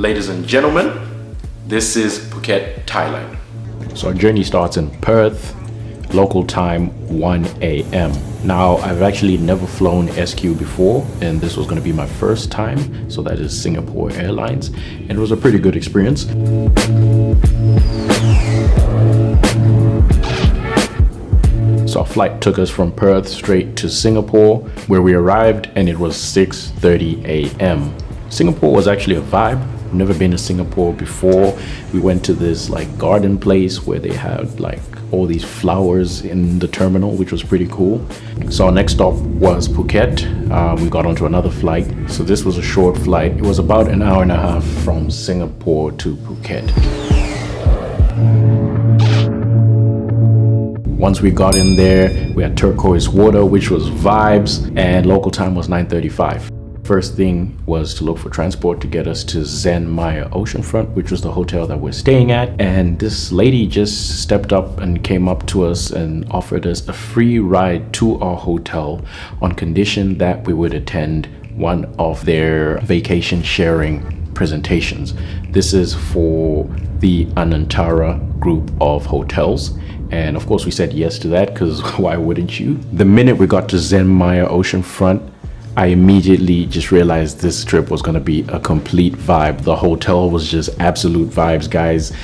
Ladies and gentlemen, this is Phuket, Thailand. So our journey starts in Perth, local time 1 a.m. Now, I've actually never flown SQ before, and this was going to be my first time. So that is Singapore Airlines, and it was a pretty good experience. So our flight took us from Perth straight to Singapore, where we arrived, and it was 6:30 a.m. Singapore was actually a vibe. I've never been to Singapore before. We went to this like garden place where they had like all these flowers in the terminal, which was pretty cool. So our next stop was Phuket. We got onto another flight. So this was a short flight. It was about an hour and a half from Singapore to Phuket. Once we got in there, we had turquoise water, which was vibes, and local time was 9:35. First thing was to look for transport to get us to Zenmaya Oceanfront, which was the hotel that we're staying at. And this lady just stepped up and came up to us and offered us a free ride to our hotel on condition that we would attend one of their vacation sharing presentations. This is for the Anantara group of hotels. And of course we said yes to that, because why wouldn't you? The minute we got to Zenmaya Oceanfront, I immediately just realized this trip was gonna be a complete vibe. The hotel was just absolute vibes, guys.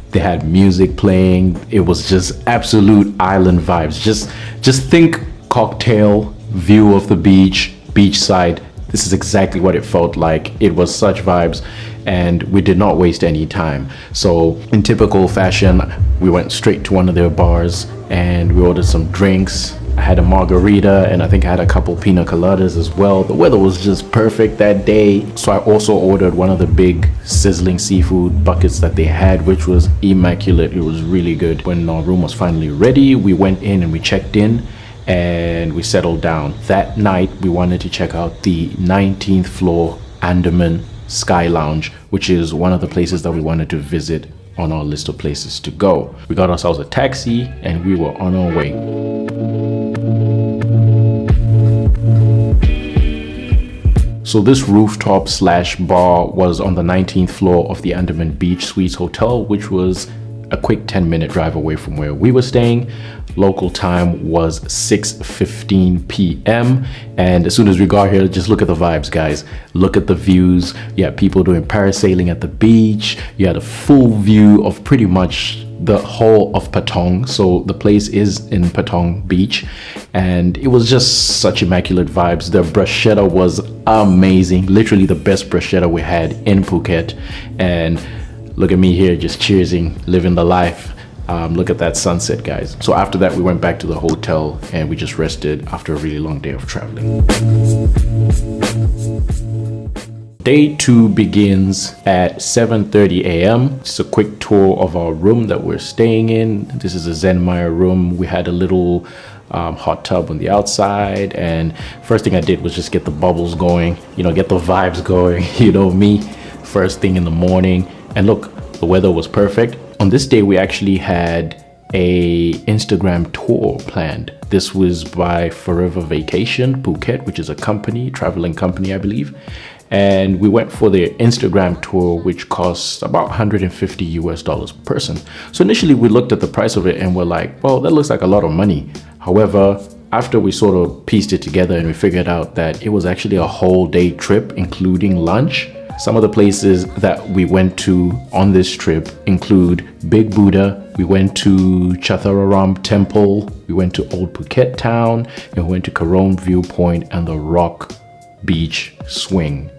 They had music playing. It was just absolute island vibes. Just think cocktail, view of the beach, beachside. This is exactly what it felt like. It was such vibes, and we did not waste any time. So in typical fashion, we went straight to one of their bars and we ordered some drinks. I had a margarita, and I think I had a couple pina coladas as well. The weather was just perfect that day. So I also ordered one of the big sizzling seafood buckets that they had, which was immaculate. It was really good. When our room was finally ready, we went in and we checked in and we settled down. That night, we wanted to check out the 19th floor Andaman Sky Lounge, which is one of the places that we wanted to visit on our list of places to go. We got ourselves a taxi and we were on our way. So this rooftop slash bar was on the 19th floor of the Andaman Beach Suites Hotel, which was a quick 10-minute drive away from where we were staying. Local time was 6:15 p.m. And as soon as we got here, just look at the vibes, guys. Look at the views. You had people doing parasailing at the beach. You had a full view of pretty much the whole of Patong. So the place is in Patong Beach, and it was just such immaculate vibes. The bruschetta was amazing, literally the best bruschetta we had in Phuket. And look at me here just cheersing, living the life. Look at that sunset, guys. So after that, we went back to the hotel and we just rested after a really long day of traveling. Day 2 begins at 7:30 a.m. Just a quick tour of our room that we're staying in. This is a Zenmaya room. We had a little hot tub on the outside, and first thing I did was just get the bubbles going, get the vibes going, me, first thing in the morning. And look, the weather was perfect. On this day, we actually had a Instagram tour planned. This was by Forever Vacation Phuket, which is a traveling company, I believe. And we went for their Instagram tour, which costs about $150 per person. So initially we looked at the price of it and we're like, well, that looks like a lot of money. However, after we sort of pieced it together and we figured out that it was actually a whole day trip, including lunch. Some of the places that we went to on this trip include Big Buddha. We went to Chathararam Temple. We went to Old Phuket Town, and we went to Karone Viewpoint and the Rock Beach Swing.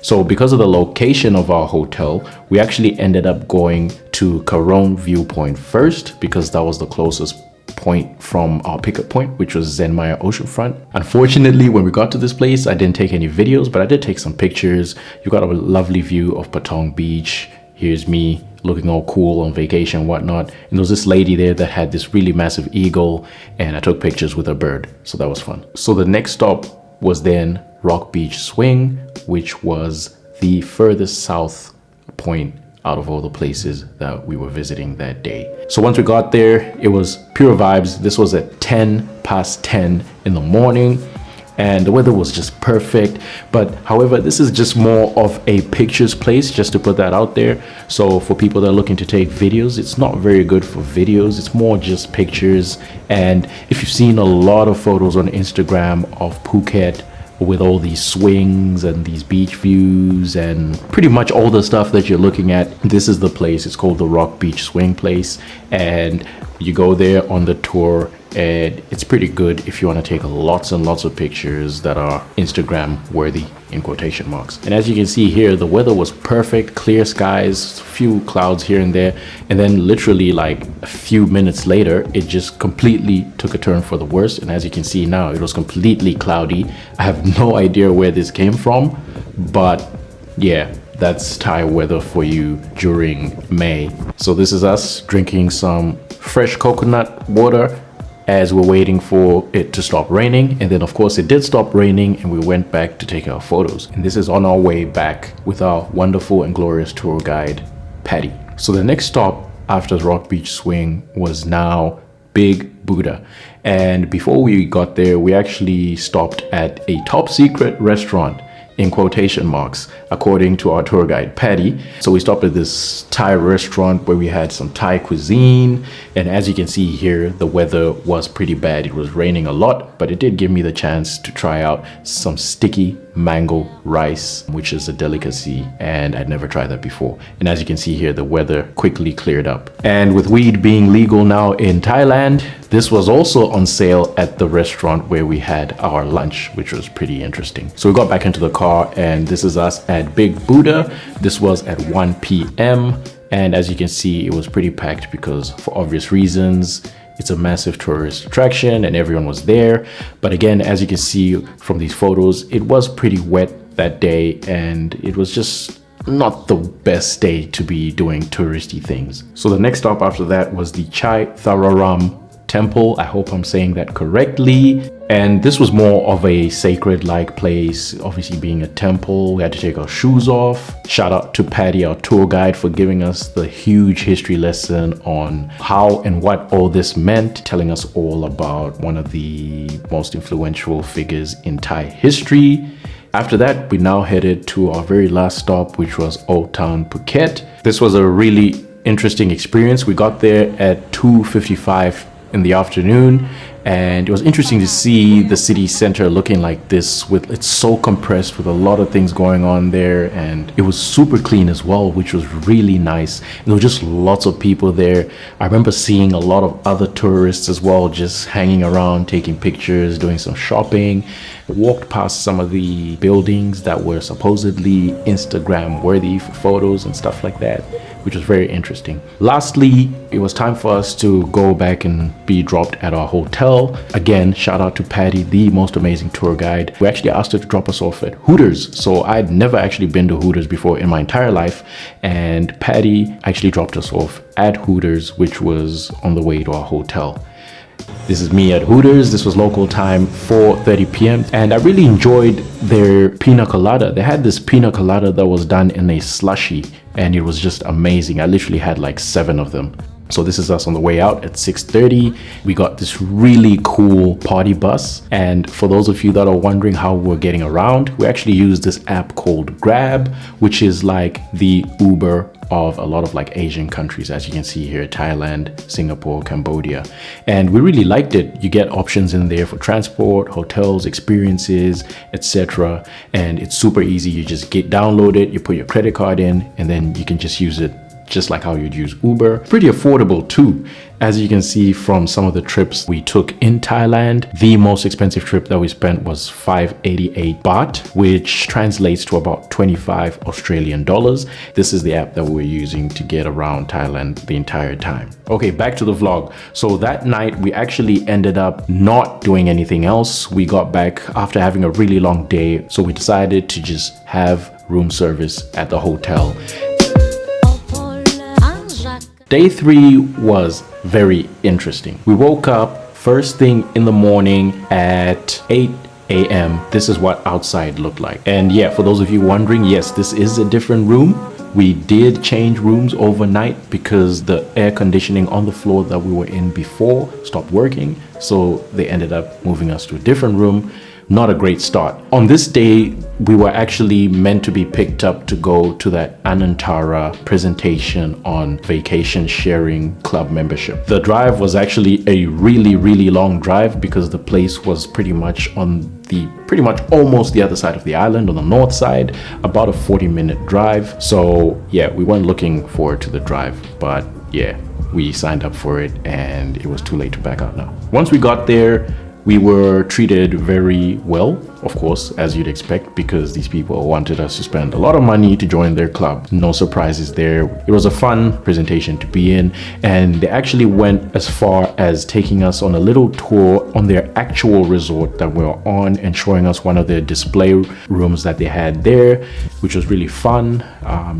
So because of the location of our hotel, we actually ended up going to Karone Viewpoint first, because that was the closest point from our pickup point, which was Zenmaya Oceanfront. Unfortunately, when we got to this place, I didn't take any videos, but I did take some pictures. You got a lovely view of Patong Beach. Here's me looking all cool on vacation and whatnot. And there was this lady there that had this really massive eagle, and I took pictures with her bird. So that was fun. So the next stop was then Rock Beach Swing, which was the furthest south point out of all the places that we were visiting that day. So once we got there, it was pure vibes. This was at 10 past 10 in the morning, and the weather was just perfect. But however, this is just more of a pictures place, just to put that out there. So for people that are looking to take videos, it's not very good for videos. It's more just pictures. And if you've seen a lot of photos on Instagram of Phuket with all these swings and these beach views and pretty much all the stuff that you're looking at, this is the place. It's called the Rock Beach Swing Place, and you go there on the tour, and it's pretty good if you want to take lots and lots of pictures that are Instagram worthy, in quotation marks. And as you can see here, the weather was perfect, clear skies, few clouds here and there, and then literally like a few minutes later it just completely took a turn for the worse. And as you can see now, it was completely cloudy. I have no idea where this came from, but yeah, that's Thai weather for you during May. So this is us drinking some fresh coconut water as we're waiting for it to stop raining. And then of course it did stop raining, and we went back to take our photos. And this is on our way back with our wonderful and glorious tour guide, Patty. So the next stop after the Rock Beach Swing was now Big Buddha. And before we got there, we actually stopped at a top secret restaurant, in quotation marks, according to our tour guide, Patty. So we stopped at this Thai restaurant where we had some Thai cuisine. And as you can see here, the weather was pretty bad. It was raining a lot, but it did give me the chance to try out some sticky mango rice, which is a delicacy, and I'd never tried that before. And as you can see here, the weather quickly cleared up. And with weed being legal now in Thailand, this was also on sale at the restaurant where we had our lunch, which was pretty interesting. So we got back into the car, and this is us at Big Buddha. This was at 1 p.m. And as you can see, it was pretty packed because for obvious reasons. It's a massive tourist attraction and everyone was there. But again, as you can see from these photos, it was pretty wet that day, and it was just not the best day to be doing touristy things. So the next stop after that was the Chai Thararam Temple. I hope I'm saying that correctly. And this was more of a sacred-like place, obviously being a temple. We had to take our shoes off. Shout out to Patty, our tour guide, for giving us the huge history lesson on how and what all this meant, telling us all about one of the most influential figures in Thai history. After that, we now headed to our very last stop, which was Old Town Phuket. This was a really interesting experience. We got there at 2:55 in the afternoon, and it was interesting to see the city center looking like this. With it's so compressed with a lot of things going on there, and it was super clean as well, which was really nice. And there were just lots of people there. I remember seeing a lot of other tourists as well, just hanging around, taking pictures, doing some shopping. I walked past some of the buildings that were supposedly Instagram worthy for photos and stuff like that, which was very interesting. Lastly, it was time for us to go back and be dropped at our hotel. Again, shout out to Patty, the most amazing tour guide. We actually asked her to drop us off at Hooters. So I'd never actually been to Hooters before in my entire life. And Patty actually dropped us off at Hooters, which was on the way to our hotel. This is me at Hooters. This was local time, 4:30 p.m. And I really enjoyed their pina colada. They had this pina colada that was done in a slushy, and it was just amazing. I literally had like 7 of them. So this is us on the way out at 6:30. We got this really cool party bus. And for those of you that are wondering how we're getting around, we actually use this app called Grab, which is like the Uber of a lot of like Asian countries, as you can see here, Thailand, Singapore, Cambodia. And we really liked it. You get options in there for transport, hotels, experiences, etc. And it's super easy. You just download it, you put your credit card in, and then you can just use it just like how you'd use Uber. Pretty affordable too. As you can see from some of the trips we took in Thailand, the most expensive trip that we spent was 588 baht, which translates to about 25 Australian dollars. This is the app that we were using to get around Thailand the entire time. Okay, back to the vlog. So that night we actually ended up not doing anything else. We got back after having a really long day, so we decided to just have room service at the hotel. Day 3 was very interesting. We woke up first thing in the morning at 8 a.m. This is what outside looked like. And yeah, for those of you wondering, yes, this is a different room. We did change rooms overnight because the air conditioning on the floor that we were in before stopped working. So they ended up moving us to a different room. not a great start. On this day, we were actually meant to be picked up to go to that Anantara presentation on vacation sharing club membership. The drive was actually a really, really long drive because the place was pretty much almost the other side of the island, on the north side, about a 40-minute drive. So yeah, we weren't looking forward to the drive, but yeah, we signed up for it and it was too late to back out now. Once we got there, we were treated very well, of course, as you'd expect, because these people wanted us to spend a lot of money to join their club. No surprises there. It was a fun presentation to be in, and they actually went as far as taking us on a little tour on their actual resort that we were on and showing us one of their display rooms that they had there, which was really fun.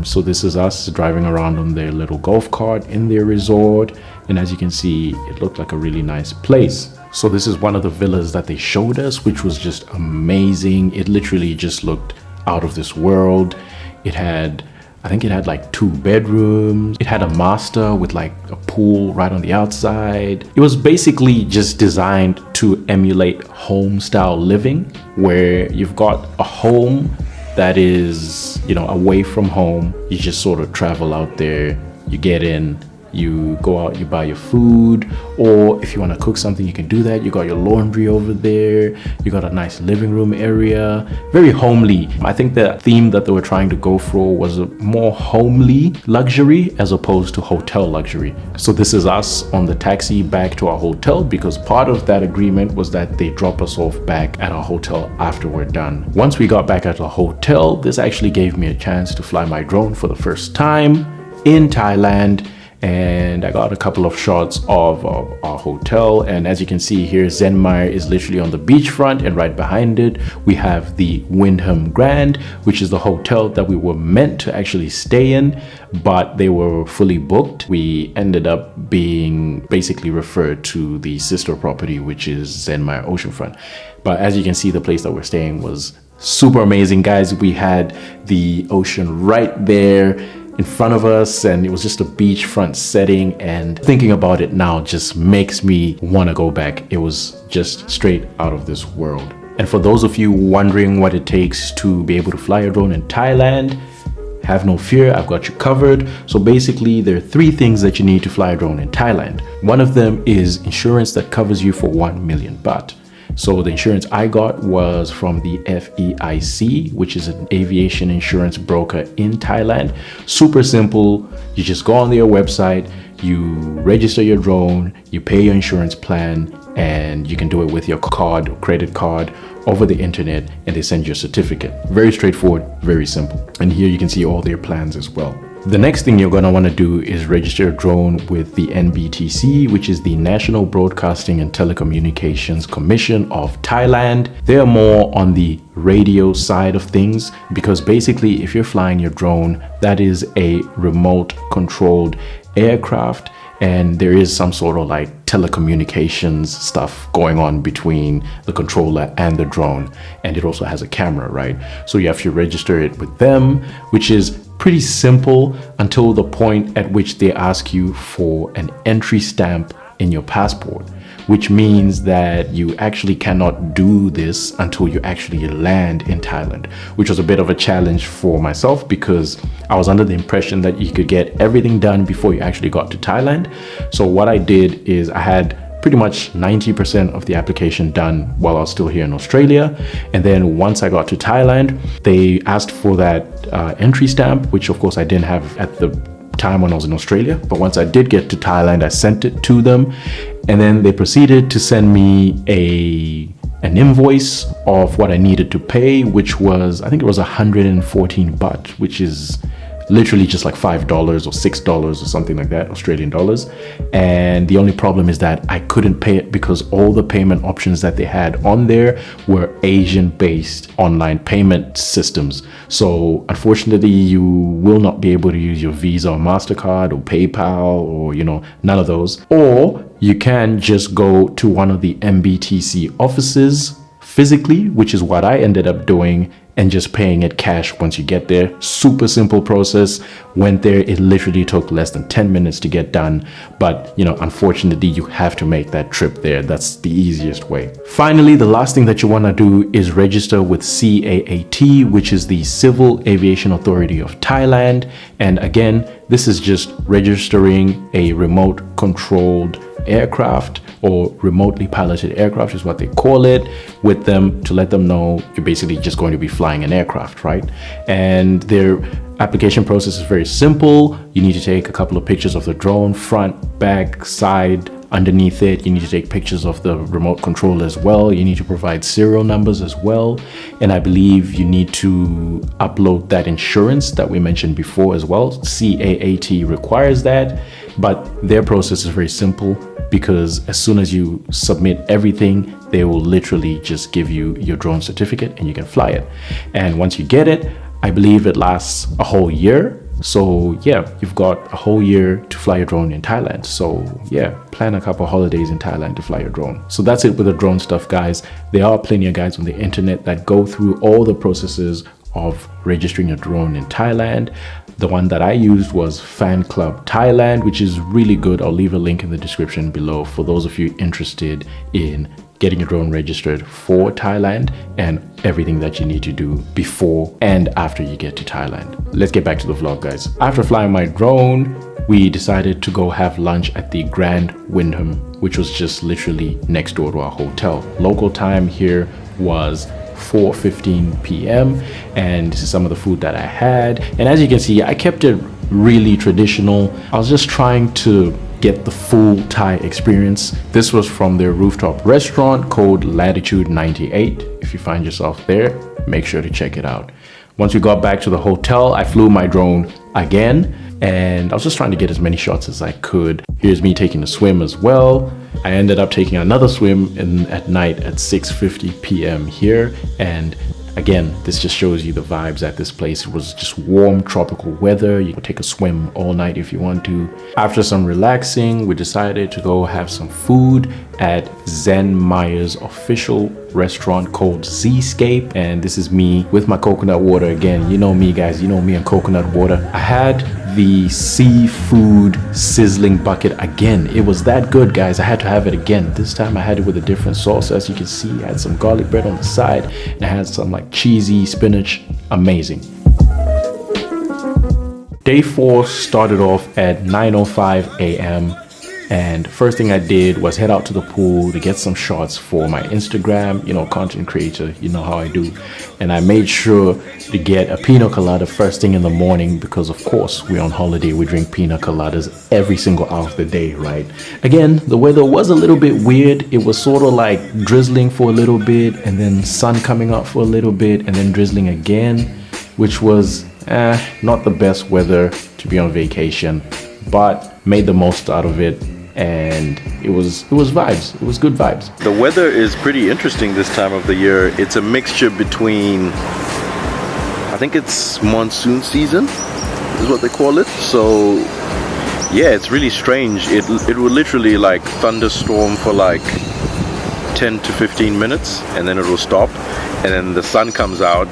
So this is us driving around on their little golf cart in their resort, and as you can see, it looked like a really nice place. So this is one of the villas that they showed us, which was just amazing. It literally just looked out of this world. I think it had like 2 bedrooms. It had a master with like a pool right on the outside. It was basically just designed to emulate home style living, where you've got a home that is, away from home. You just sort of travel out there, you get in, you go out, you buy your food, or if you want to cook something, you can do that. You got your laundry over there, you got a nice living room area, very homely. I think the theme that they were trying to go for was a more homely luxury as opposed to hotel luxury. So this is us on the taxi back to our hotel, because part of that agreement was that they drop us off back at our hotel after we're done. Once we got back at the hotel, this actually gave me a chance to fly my drone for the first time in Thailand. And I got a couple of shots of our hotel, and as you can see here, Zenmaya is literally on the beachfront, and right behind it we have the Wyndham Grand, which is the hotel that we were meant to actually stay in, but they were fully booked. We ended up being basically referred to the sister property, which is Zenmaya Oceanfront. But as you can see, the place that we're staying was super amazing, guys. We had the ocean right there in front of us, and it was just a beachfront setting, and thinking about it now just makes me want to go back. It was just straight out of this world. And for those of you wondering what it takes to be able to fly a drone in Thailand, have no fear, I've got you covered. So basically, there are 3 things that you need to fly a drone in Thailand. One of them is insurance that covers you for 1 million baht. So the insurance I got was from the FEIC, which is an aviation insurance broker in Thailand. Super simple. You just go on their website, you register your drone, you pay your insurance plan, and you can do it with your card or credit card over the internet, and they send you a certificate. Very straightforward, very simple. And here you can see all their plans as well. The next thing you're going to want to do is register a drone with the NBTC, which is the National Broadcasting and Telecommunications Commission of Thailand. They are more on the radio side of things, because basically if you're flying your drone, that is a remote controlled aircraft, and there is some sort of like telecommunications stuff going on between the controller and the drone, and it also has a camera, right? So you have to register it with them, which is pretty simple until the point at which they ask you for an entry stamp in your passport, which means that you actually cannot do this until you actually land in Thailand, which was a bit of a challenge for myself because I was under the impression that you could get everything done before you actually got to Thailand. So what I did is I had pretty much 90% of the application done while I was still here in Australia. And then once I got to Thailand, they asked for that entry stamp, which of course I didn't have at the time when I was in Australia. But once I did get to Thailand, I sent it to them. And then they proceeded to send me an invoice of what I needed to pay, which was, I think it was 114 baht, which is literally just like $5 or $6 or something like that, Australian dollars. And the only problem is that I couldn't pay it because all the payment options that they had on there were Asian-based online payment systems. So unfortunately, you will not be able to use your Visa or MasterCard or PayPal or, none of those. Or you can just go to one of the MBTC offices, physically, which is what I ended up doing, and just paying it cash once you get there. Super simple process. Went there, it literally took less than 10 minutes to get done. But, unfortunately, you have to make that trip there. That's the easiest way. Finally, the last thing that you want to do is register with CAAT, which is the Civil Aviation Authority of Thailand. And again, this is just registering a remote controlled aircraft, or remotely piloted aircraft is what they call it, with them to let them know you're basically just going to be flying an aircraft, right? And their application process is very simple. You need to take a couple of pictures of the drone, front, back, side, underneath it. You need to take pictures of the remote control as well. You need to provide serial numbers as well. And I believe you need to upload that insurance that we mentioned before as well. CAAT requires that, but their process is very simple, because as soon as you submit everything, they will literally just give you your drone certificate and you can fly it. And once you get it, I believe it lasts a whole year. So yeah, you've got a whole year to fly your drone in Thailand. So yeah, plan a couple of holidays in Thailand to fly your drone. So that's it with the drone stuff, guys. There are plenty of guides on the internet that go through all the processes of registering a drone in Thailand. The one that I used was Fan Club Thailand, which is really good. I'll leave a link in the description below for those of you interested in getting a drone registered for Thailand and everything that you need to do before and after you get to Thailand. Let's get back to the vlog, guys. After flying my drone, we decided to go have lunch at the Grand Windham, which was just literally next door to our hotel. Local time here was 4:15 p.m. and this is some of the food that I had. And as you can see, I kept it really traditional. I was just trying to get the full Thai experience. This was from their rooftop restaurant called Latitude 98. If you find yourself there, make sure to check it out. Once we got back to the hotel, I flew my drone again, and I was just trying to get as many shots as I could. Here's me taking a swim as well. I ended up taking another swim at night at 6:50 p.m. here, and again, this just shows you the vibes at this place. It was just warm tropical weather. You can take a swim all night if you want to. After some relaxing, we decided to go have some food at Zenmaya's official restaurant called Zeascape. And this is me with my coconut water again. You know me, guys. You know me and coconut water. I had the seafood sizzling bucket again. It was that good, guys. I had to have it again. This time I had it with a different sauce. As you can see, I had some garlic bread on the side and I had some like cheesy spinach. Amazing. Day 4 started off at 9:05 a.m. and first thing I did was head out to the pool to get some shots for my Instagram, content creator, you know how I do. And I made sure to get a pina colada first thing in the morning because of course we're on holiday, we drink pina coladas every single hour of the day, right? Again, the weather was a little bit weird. It was sort of like drizzling for a little bit and then sun coming up for a little bit and then drizzling again, which was not the best weather to be on vacation, but made the most out of it. And it was vibes. It was good vibes. The weather is pretty interesting this time of the year. It's a mixture between, I think it's monsoon season is what they call it. So yeah, it's really strange. It will literally like thunderstorm for like 10 to 15 minutes and then it will stop and then the sun comes out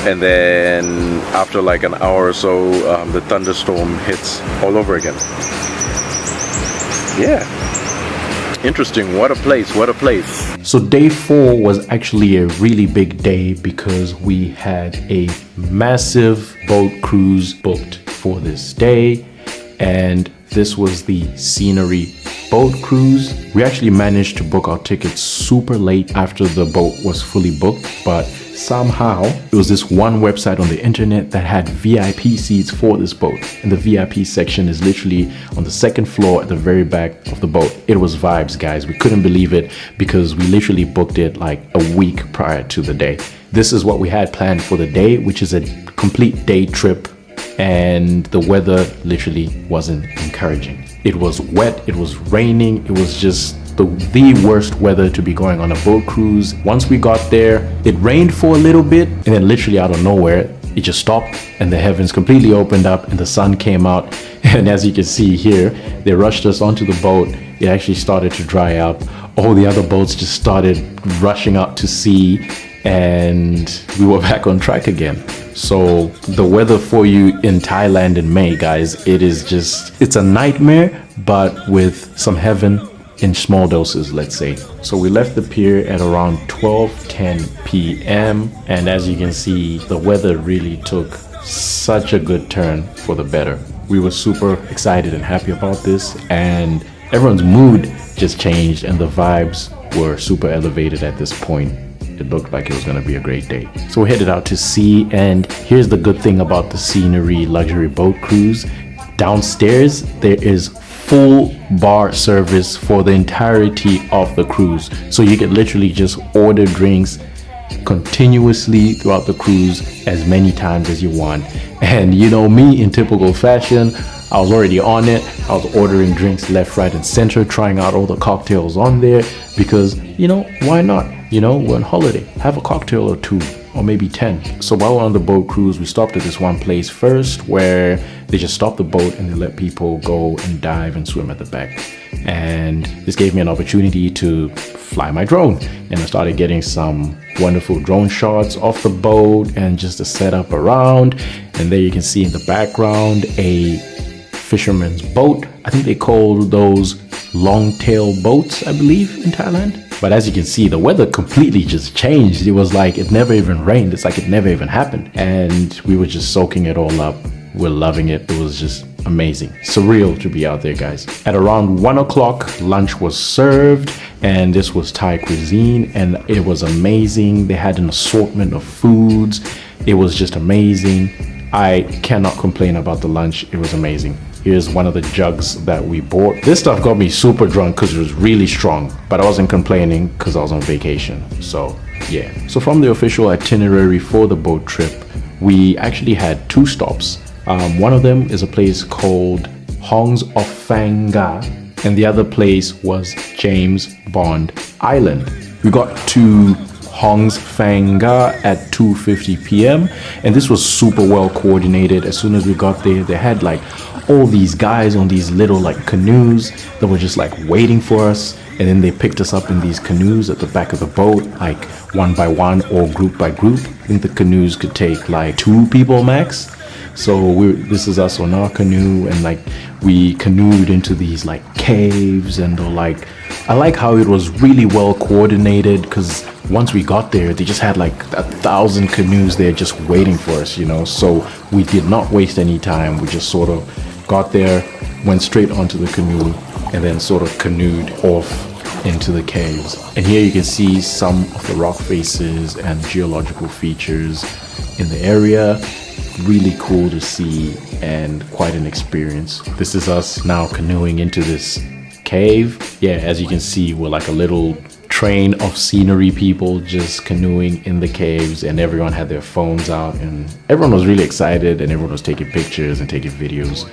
and then after like an hour or so the thunderstorm hits all over again. Yeah, interesting. What a place, what a place. So day 4 was actually a really big day because we had a massive boat cruise booked for this day, and this was the Seanery boat cruise. We actually managed to book our tickets super late after the boat was fully booked, but somehow it was this one website on the internet that had VIP seats for this boat, and the VIP section is literally on the second floor at the very back of the boat. It was vibes, guys. We couldn't believe it because we literally booked it like a week prior to the day. This is what we had planned for the day, which is a complete day trip, and the weather literally wasn't encouraging. It was wet, it was raining, it was just the worst weather to be going on a boat cruise. Once we got there, it rained for a little bit and then literally out of nowhere, it just stopped and the heavens completely opened up and the sun came out. And as you can see here, they rushed us onto the boat. It actually started to dry up all the other boats just started rushing out to sea, and we were back on track again. So the weather for you in Thailand in May, guys, it's a nightmare, but with some heaven in small doses, let's say. So we left the pier at around 12:10 p.m. and as you can see, the weather really took such a good turn for the better. We were super excited and happy about this, and everyone's mood just changed and the vibes were super elevated at this point. It looked like it was going to be a great day. So we headed out to sea, and here's the good thing about the Seanery luxury boat cruise. Downstairs, there is full bar service for the entirety of the cruise. So you can literally just order drinks continuously throughout the cruise as many times as you want. And you know me, in typical fashion, I was already on it. I was ordering drinks left, right, and center, trying out all the cocktails on there because, you know, why not? You know, we're on holiday. Have a cocktail or two, or maybe 10. So while we're on the boat cruise, we stopped at this one place first where they just stop the boat and they let people go and dive and swim at the back. And this gave me an opportunity to fly my drone. And I started getting some wonderful drone shots off the boat and just the setup around. And there you can see in the background a fisherman's boat. I think they call those long tail boats, I believe, in Thailand. But as you can see, the weather completely just changed. It was like it never even rained. It's like it never even happened. And we were just soaking it all up. We're loving it. It was just amazing. Surreal to be out there, guys. At around 1 o'clock, lunch was served, and this was Thai cuisine, and it was amazing. They had an assortment of foods. It was just amazing. I cannot complain about the lunch. It was amazing. Here's one of the jugs that we bought. This stuff got me super drunk because it was really strong, but I wasn't complaining because I was on vacation. So yeah. So from the official itinerary for the boat trip, we actually had 2 stops. One of them is a place called Hongs of Phanga, and the other place was James Bond Island. We got to Hongs Phanga at 2:50 p.m. and this was super well coordinated. As soon as we got there, they had like all these guys on these little like canoes that were just like waiting for us, and then they picked us up in these canoes at the back of the boat, like one by one or group by group. I think the canoes could take like 2 people max. So this is us on our canoe, and like we canoed into these like caves, and like I like how it was really well coordinated, because once we got there, they just had like 1,000 canoes there just waiting for us, you know. So we did not waste any time. We just sort of got there, went straight onto the canoe, and then sort of canoed off into the caves. And here you can see some of the rock faces and geological features in the area. Really cool to see and quite an experience. This is us now canoeing into this cave. Yeah, as you can see, we're like a little train of scenery people just canoeing in the caves, and everyone had their phones out and everyone was really excited and everyone was taking pictures and taking videos.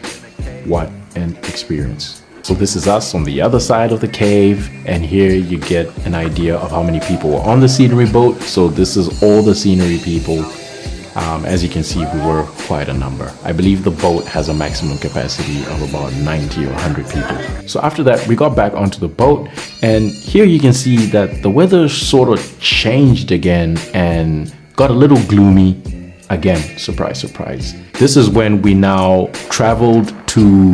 What an experience. So this is us on the other side of the cave, and here you get an idea of how many people were on the scenery boat. So this is all the scenery people. As you can see, we were quite a number. I believe the boat has a maximum capacity of about 90 or 100 people. So after that, we got back onto the boat, and here you can see that the weather sort of changed again and got a little gloomy again. Surprise, surprise. This is when we now traveled to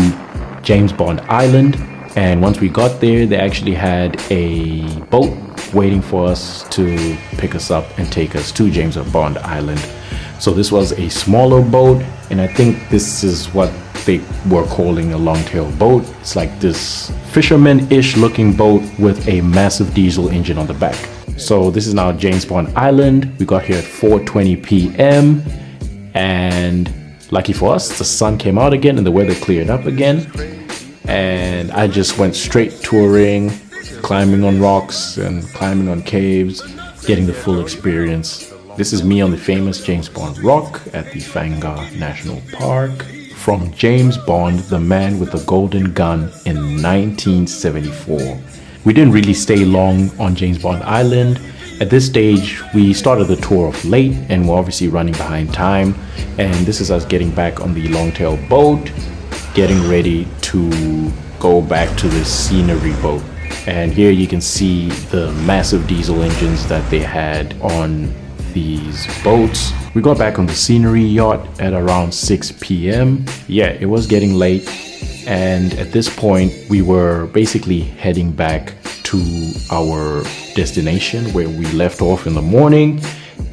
James Bond Island, and once we got there, they actually had a boat waiting for us to pick us up and take us to James Bond Island. So this was a smaller boat, and I think this is what they were calling a long-tail boat. It's like this fisherman-ish looking boat with a massive diesel engine on the back. So this is now James Bond Island. We got here at 4:20 p.m. and lucky for us, the sun came out again and the weather cleared up again. And I just went straight touring, climbing on rocks and climbing on caves, getting the full experience. This is me on the famous James Bond Rock at the Phanga National Park. From James Bond, the man with the golden gun in 1974. We didn't really stay long on James Bond Island. At this stage, we started the tour off late and we're obviously running behind time. And this is us getting back on the long-tail boat, getting ready to go back to the scenery boat. And here you can see the massive diesel engines that they had on these boats. We got back on the Seanery yacht at around 6 p.m. Yeah, it was getting late. And at this point, we were basically heading back to our destination where we left off in the morning,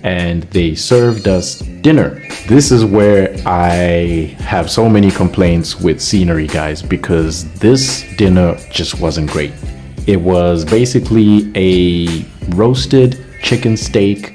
and they served us dinner. This is where I have so many complaints with Seanery, guys, because this dinner just wasn't great. It was basically a roasted chicken steak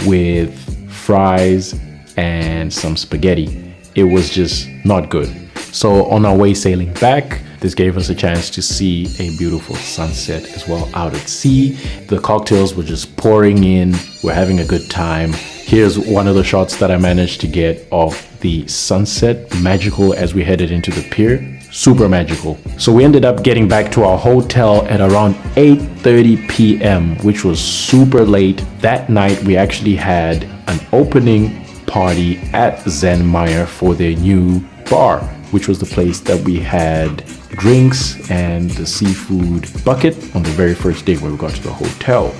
with fries and some spaghetti. It was just not good. So on our way sailing back, this gave us a chance to see a beautiful sunset as well out at sea. The cocktails were just pouring in. We're having a good time. Here's one of the shots that I managed to get of the sunset. Magical as we headed into the pier. Super magical. So we ended up getting back to our hotel at around 8:30 p.m., which was super late. That night we actually had an opening party at Zenmaya for their new bar, which was the place that we had drinks and the seafood bucket on the very first day when we got to the hotel.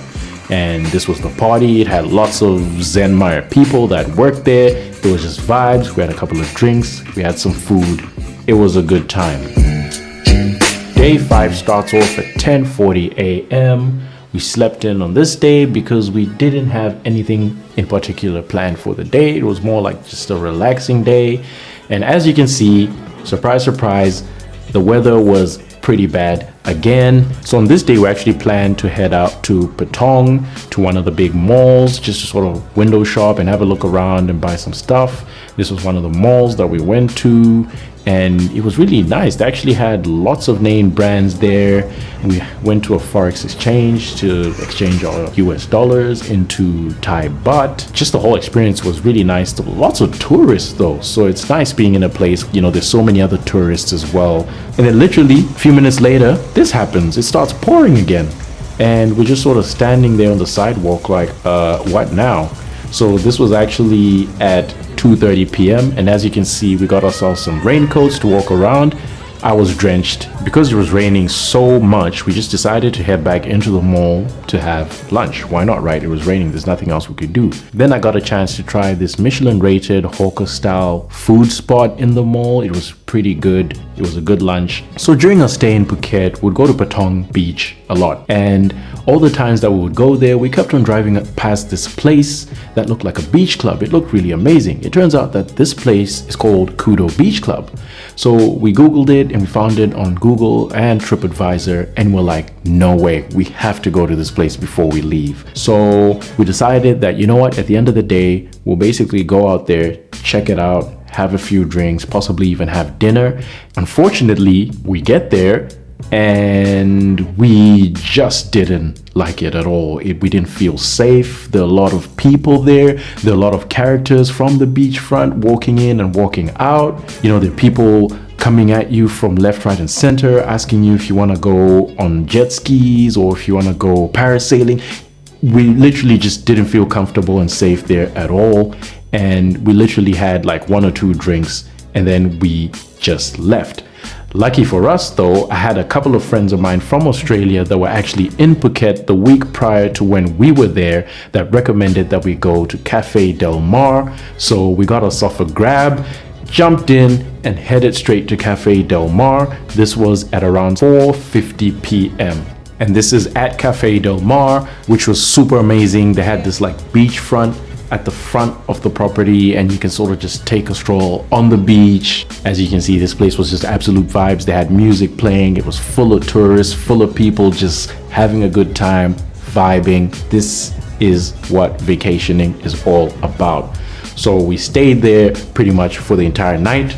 And this was the party. It had lots of Zenmaya people that worked there. It was just vibes. We had a couple of drinks. We had some food. It was a good time. Day 5 starts off at 10:40 a.m. We slept in on this day because we didn't have anything in particular planned for the day. It was more like just a relaxing day. And as you can see, surprise, surprise, the weather was pretty bad again. So on this day, we actually planned to head out to Patong, to one of the big malls, just to sort of window shop and have a look around and buy some stuff. This was one of the malls that we went to, and it was really nice. They actually had lots of name brands there. We went to a forex exchange to exchange our US dollars into Thai baht. Just the whole experience was really nice. Lots of tourists though, so it's nice being in a place, you know, there's so many other tourists as well. And then literally a few minutes later, this happens. It starts pouring again, and we're just sort of standing there on the sidewalk like, what now? So this was actually at 2:30 p.m. and as you can see, we got ourselves some raincoats to walk around. I was drenched. Because it was raining so much, we just decided to head back into the mall to have lunch. Why not, right? It was raining, there's nothing else we could do. Then I got a chance to try this Michelin rated hawker style food spot in the mall. It was pretty good. It was a good lunch. So during our stay in Phuket, we'd go to Patong Beach a lot, and all the times that we would go there, we kept on driving past this place that looked like a beach club. It looked really amazing. It turns out that this place is called KUDO Beach Club. So we Googled it and we found it on Google and TripAdvisor, and we're like, no way, we have to go to this place before we leave. So we decided that, you know what, at the end of the day, we'll basically go out there, check it out, have a few drinks, possibly even have dinner. Unfortunately, we get there and we just didn't like it at all. We didn't feel safe. There are a lot of people there. There are a lot of characters from the beachfront walking in and walking out. You know, there are people coming at you from left, right, and center, asking you if you want to go on jet skis or if you want to go parasailing. We literally just didn't feel comfortable and safe there at all. And we literally had like 1 or 2 drinks and then we just left. Lucky for us though, I had a couple of friends of mine from Australia that were actually in Phuket the week prior to when we were there that recommended that we go to Café Del Mar. So we got ourselves a grab, jumped in and headed straight to Café Del Mar. This was at around 4:50 p.m. And this is at Café Del Mar, which was super amazing. They had this like beachfront at the front of the property, and you can sort of just take a stroll on the beach. As you can see, this place was just absolute vibes. They had music playing. It was full of tourists, full of people just having a good time, vibing. This is what vacationing is all about. So we stayed there pretty much for the entire night.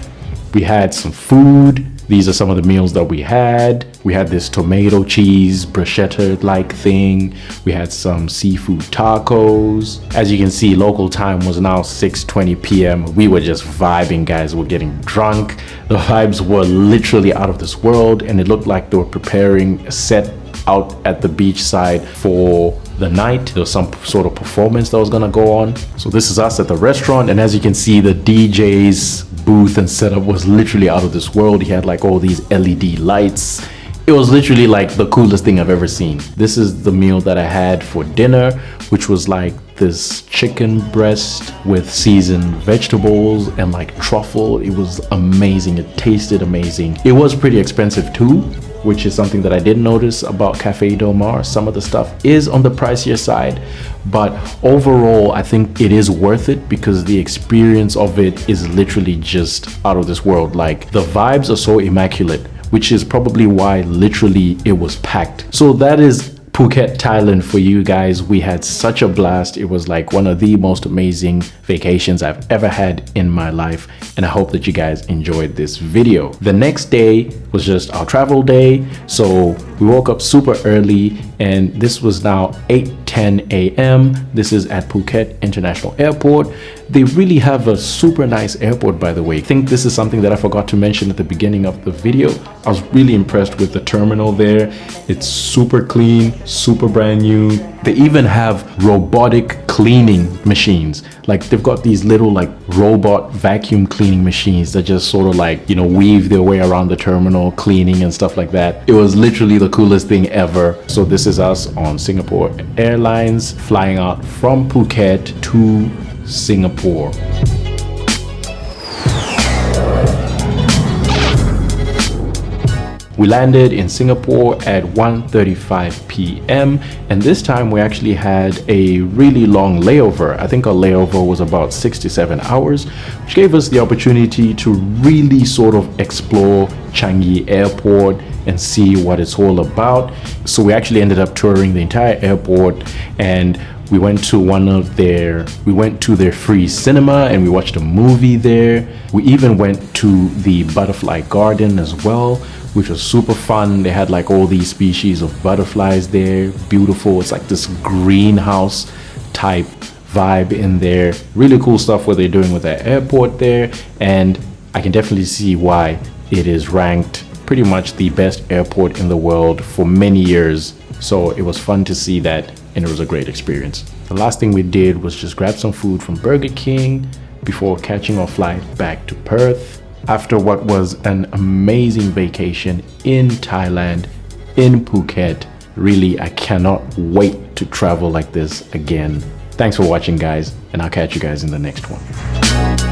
We had some food. These are some of the meals that we had. We had this tomato cheese bruschetta-like thing. We had some seafood tacos. As you can see, local time was now 6:20 p.m. We were just vibing, guys. We're getting drunk. The vibes were literally out of this world, and it looked like they were preparing a set out at the beachside for the night. There was some sort of performance that was gonna go on. So this is us at the restaurant, and as you can see, the DJ's booth and setup was literally out of this world. He had like all these LED lights It was literally like the coolest thing I've ever seen. This is the meal that I had for dinner, which was like this chicken breast with seasoned vegetables and like truffle. It was amazing. It tasted amazing. It was pretty expensive too, which is something that I did notice about Café Del Mar. Some of the stuff is on the pricier side, but overall I think it is worth it because the experience of it is literally just out of this world. Like the vibes are so immaculate, which is probably why literally it was packed. So that is Phuket, Thailand for you guys. We had such a blast. It was like one of the most amazing vacations I've ever had in my life, and I hope that you guys enjoyed this video. The next day was just our travel day, so we woke up super early, and this was now 8:10 a.m. This is at Phuket International Airport. They really have a super nice airport, by the way. I think this is something that I forgot to mention at the beginning of the video. I was really impressed with the terminal there. It's super clean, super brand new. They even have robotic cleaning machines. Like they've got these little like robot vacuum cleaning machines that just sort of like, you know, weave their way around the terminal, cleaning and stuff like that. It was literally the coolest thing ever. So this is us on Singapore Airlines flying out from Phuket to Singapore. We landed in Singapore at 1:35 p.m. and this time we actually had a really long layover. I think our layover was about 6 to 7 hours, which gave us the opportunity to really sort of explore Changi Airport and see what it's all about. So we actually ended up touring the entire airport, and we went to their free cinema and we watched a movie there. We even went to the butterfly garden as well, which was super fun. They had like all these species of butterflies there. Beautiful. It's like this greenhouse type vibe in there. Really cool stuff what they're doing with that airport there. And I can definitely see why it is ranked pretty much the best airport in the world for many years. So it was fun to see that, and it was a great experience. The last thing we did was just grab some food from Burger King before catching our flight back to Perth after what was an amazing vacation in Thailand, in Phuket. Really, I cannot wait to travel like this again. Thanks for watching, guys, and I'll catch you guys in the next one.